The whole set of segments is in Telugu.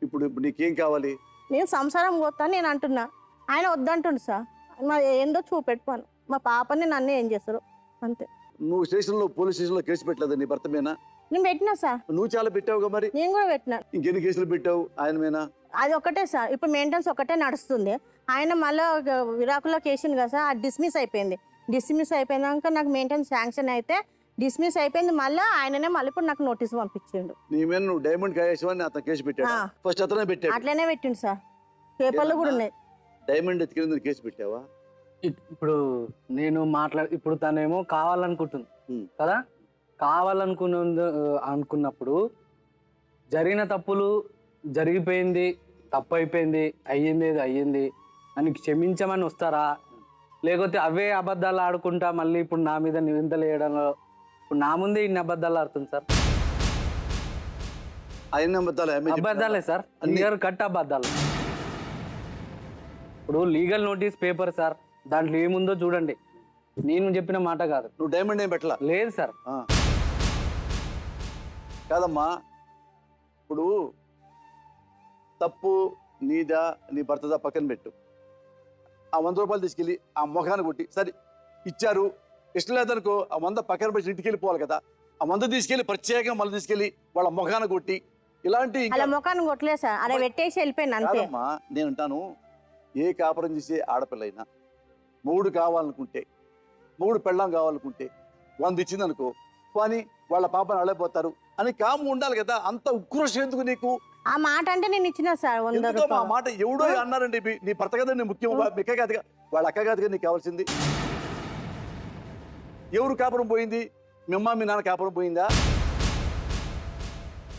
ఇప్పుడు నీకేం కావాలి? నేను సంసారం పోతాను నేను అంటున్నా, ఆయన వద్దంటుండు సార్. మరి ఏందో చూపెట్టుకోను, మా పాపని నన్ను ఏం చేస్తారు అంతే. నువ్వు పోలీస్ స్టేషన్లో కేసు పెట్టలేదు నీ భర్త మీద? నేను పెట్టినా సార్. నువ్వు చాలా పెట్టావుగా మరి. నేను కూడా పెట్టినా. ఇంకెన్ని కేసులు పెట్టావు ఆయన మీద? అది ఒకటే సార్, ఇప్పుడు మెయింటెనెన్స్ ఒకటే నడుస్తుంది. ఆయన మళ్ళీ విరాకులో కేసింది కదా సార్, అది డిస్మిస్ అయిపోయింది. డిస్మిస్ అయిపోయినాక నాకు మెయింటెనెన్స్ శాంక్షన్ అయితే డిస్మిస్ అయిపోయింది. మళ్ళీ ఆయననే మళ్ళీ ఇప్పుడు నాకు నోటీస్ పంపించిండు. నీ మీద నువ్వు డైమండ్ కాయేసావని అతను కేసు పెట్టాడు. ఫస్ట్ అతనే పెట్టాడు. అట్లనే పెట్టిండు సార్, పేపర్లు కూడా ఉన్నాయి. డైమండ్ ఎత్తుకెళ్ళి కేసు పెట్టావా? ఇప్పుడు నేను ఇప్పుడు తనేమో కావాలనుకుంటుంది కదా, అనుకున్నప్పుడు జరిగిన తప్పులు జరిగిపోయింది, తప్పు అయిపోయింది, అయ్యింది అని క్షమించమని వస్తారా? లేకపోతే అవే అబద్ధాలు ఆడుకుంటా మళ్ళీ ఇప్పుడు నా మీద నిందలు వేయడంలో ఇప్పుడు నా ముందే ఇన్ని అబద్ధాలు ఆడుతుంది సార్. అబద్ధాలే సార్, క్లియర్ కట్ అబద్ధాలు. ఇప్పుడు లీగల్ నోటీస్ పేపర్ సార్, దాంట్లో ఏముందో చూడండి. నేను చెప్పిన మాట కాదు. నువ్వు డైమండ్ ఏం పెట్టలా? లేదు సార్. కాదమ్మా, ఇప్పుడు తప్పు నీదా నీ భర్తదా పక్కన పెట్టు. ఆ 100 రూపాయలు తీసుకెళ్ళి ఆ మొఖాన్ని కొట్టి, సరే ఇచ్చారు ఇష్టం లేదనుకో, ఆ 100 పక్కన పెట్టి ఇంటికి వెళ్ళిపోవాలి కదా. ఆ 100 తీసుకెళ్ళి ప్రత్యేకంగా మళ్ళీ తీసుకెళ్ళి వాళ్ళ మొఖాన్ని కొట్టి ఇలాంటి మొఖాన్ని కొట్టలేదు సార్, అలా పెట్టేసి వెళ్ళిపోయింది అంతే. నేను అంటాను, ఏ కాపురం చేసే ఆడపిల్లైనా 3 కావాలనుకుంటే, 3 పెళ్ళాం కావాలనుకుంటే 100 ఇచ్చిందనుకో, కానీ వాళ్ళ పాపని అడైపోతారు అని కాము ఉండాలి కదా. అంత ఉక్రోషం ఎందుకు నీకు? ఆ మాట అంటే నేను ఇచ్చిన సార్ 100 రూపాయలు. ఆ మాట ఎవడో అన్నారండి, నీ భర్త కదా ముఖ్యం, మిక్క కాదుగా, వాళ్ళ అక్క కాదుగా నీకు కావాల్సింది. ఎవరు కాపురం పోయింది? మీ అమ్మ మీ నాన్న కాపురం పోయిందా?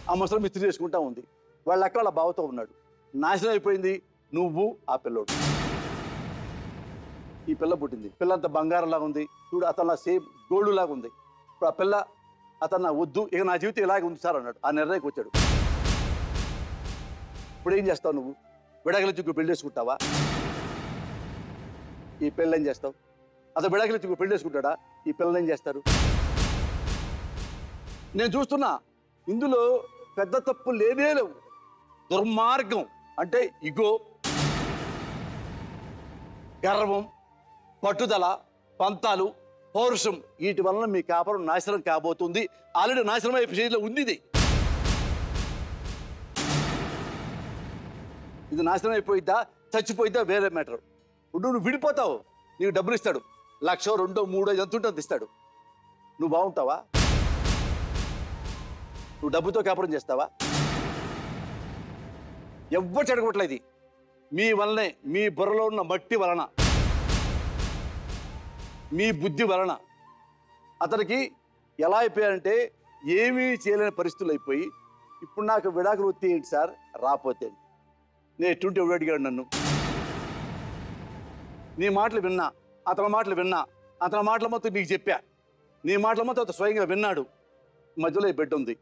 ఆ ముసలం మిస్త్రీ చేసుకుంటా ఉంది, వాళ్ళ అక్క వాళ్ళ బావతో ఉన్నాడు. నాశనం అయిపోయింది నువ్వు ఆ పిల్లోడు. ఈ పిల్ల పుట్టింది, పిల్ల అంత బంగారం లాగా ఉంది చూడు, అతను సేమ్ గోల్డ్ లాగా ఉంది. ఇప్పుడు ఆ పిల్ల అతను నా వద్దు, ఇక నా జీవితం ఇలాగే ఉంది సార్ అన్నాడు. ఆ నిర్ణయకు వచ్చాడు. ఇప్పుడు ఏం చేస్తావు నువ్వు? విడాకులు పెళ్లి చేసుకుంటావా? ఈ పెళ్ళి ఏం చేస్తావు? అతను విడాకులు పెళ్లి చేసుకుంటాడా? ఈ పిల్లలు ఏం చేస్తారు? నేను చూస్తున్నా, ఇందులో పెద్ద తప్పు లేనే లేవు. దుర్మార్గం అంటే ఇగో, గర్వం, పట్టుదల, పంతాలు, పౌరుషం, వీటి వలన మీ కాపురం నాశనం కాబోతుంది. ఆల్రెడీ నాశనం అయ్యే స్టేజ్లో ఉంది ఇది నాశనం అయిపోయిద్దా చచ్చిపోయిద్దా వేరే మ్యాటర్. ఇప్పుడు నువ్వు విడిపోతావు, నీకు డబ్బులు ఇస్తాడు, 1,00,000 2 3 ఎంత ఉంటే అంత ఇస్తాడు. నువ్వు బాగుంటావా? నువ్వు డబ్బుతో కాపురం చేస్తావా? ఎవ్వరు చెడగొట్టలేదు. మీ వలనే, మీ బుర్రలో ఉన్న మట్టి వలన, మీ బుద్ధి వలన అతనికి ఎలా అయిపోయారంటే ఏమీ చేయలేని పరిస్థితులు అయిపోయి, ఇప్పుడు నాకు విడాకులు వస్తే ఏంటి సార్, రాపోతే నేను ఎట్టుంటే ఎవడు అడిగాడు నన్ను? నీ మాటలు విన్నా, అతని మాటలు విన్నా, అతని మాటల మొత్తం నీకు చెప్పా, నీ మాటల మొత్తం అతను స్వయంగా విన్నాడు. మధ్యలో ఈ బిడ్డ ఉంది.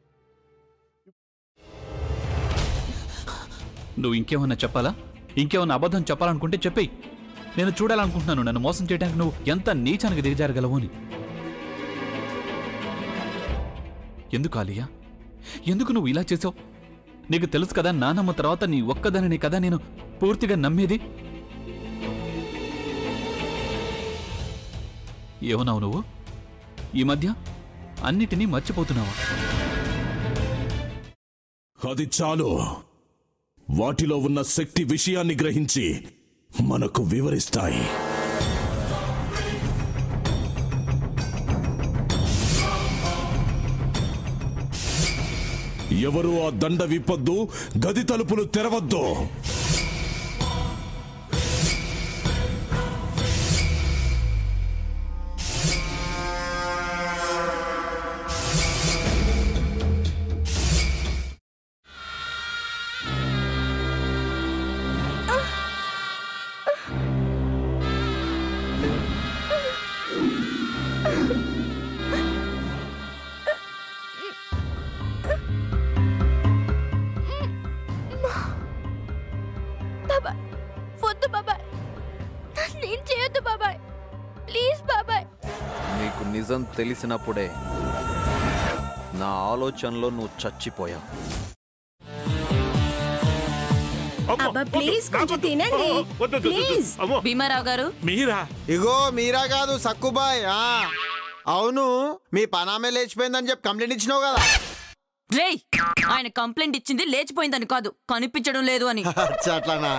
నువ్వు ఇంకేమన్నా చెప్పాలా? ఇంకేమన్నా అబద్ధం చెప్పాలనుకుంటే చెప్పేయి. నేను చూడాలనుకుంటున్నాను నన్ను మోసం చేయడానికి నువ్వు ఎంత నీచానికి దిగజారగలవు అని. ఎందుకు ఆలియా, ఎందుకు నువ్వు ఇలా చేసావు? నీకు తెలుసు కదా, నానమ్మ తర్వాత నీ ఒక్కదానిని కదా నేను పూర్తిగా నమ్మేది. ఏమన్నావు నువ్వు? ఈ మధ్య అన్నిటినీ మర్చిపోతున్నావా? అది చాలు. వాటిలో ఉన్న శక్తి విషయాన్ని గ్రహించి మనకు వివరిస్తాయి. ఎవరు ఆ దండ విప్పొద్దు, గది తలుపులు తెరవద్దు. నీకు నిజం తెలిసినప్పుడే నా ఆలోచనలో నువ్వు చచ్చిపోయావు. అబ్బా ప్లీజ్ కొంచెం తినండి ప్లీజ్. భీమారావు గారు మీరా? ఇగో మీరా కాదు సక్కుబాయ్. అవును మీ పనామే లేచిపోయిందని చెప్పి కంప్లైంట్ ఇచ్చినావు కదా. రేయ్, ఆయన కంప్లైంట్ ఇచ్చింది లేచిపోయిందని కాదు, కనిపించడం లేదు అని. అట్లానా?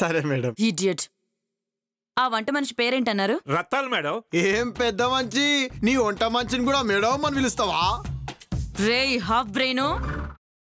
సరే మేడం. ఇడియట్. ఆ వంట మనిషి పేరేంటన్నారు? రత్తాలు మేడం. ఏం పెద్ద మంచి, నీ వంట మంచిని కూడా మేడం అని పిలుస్తావా? రేయ్ హాఫ్ బ్రెయిన్,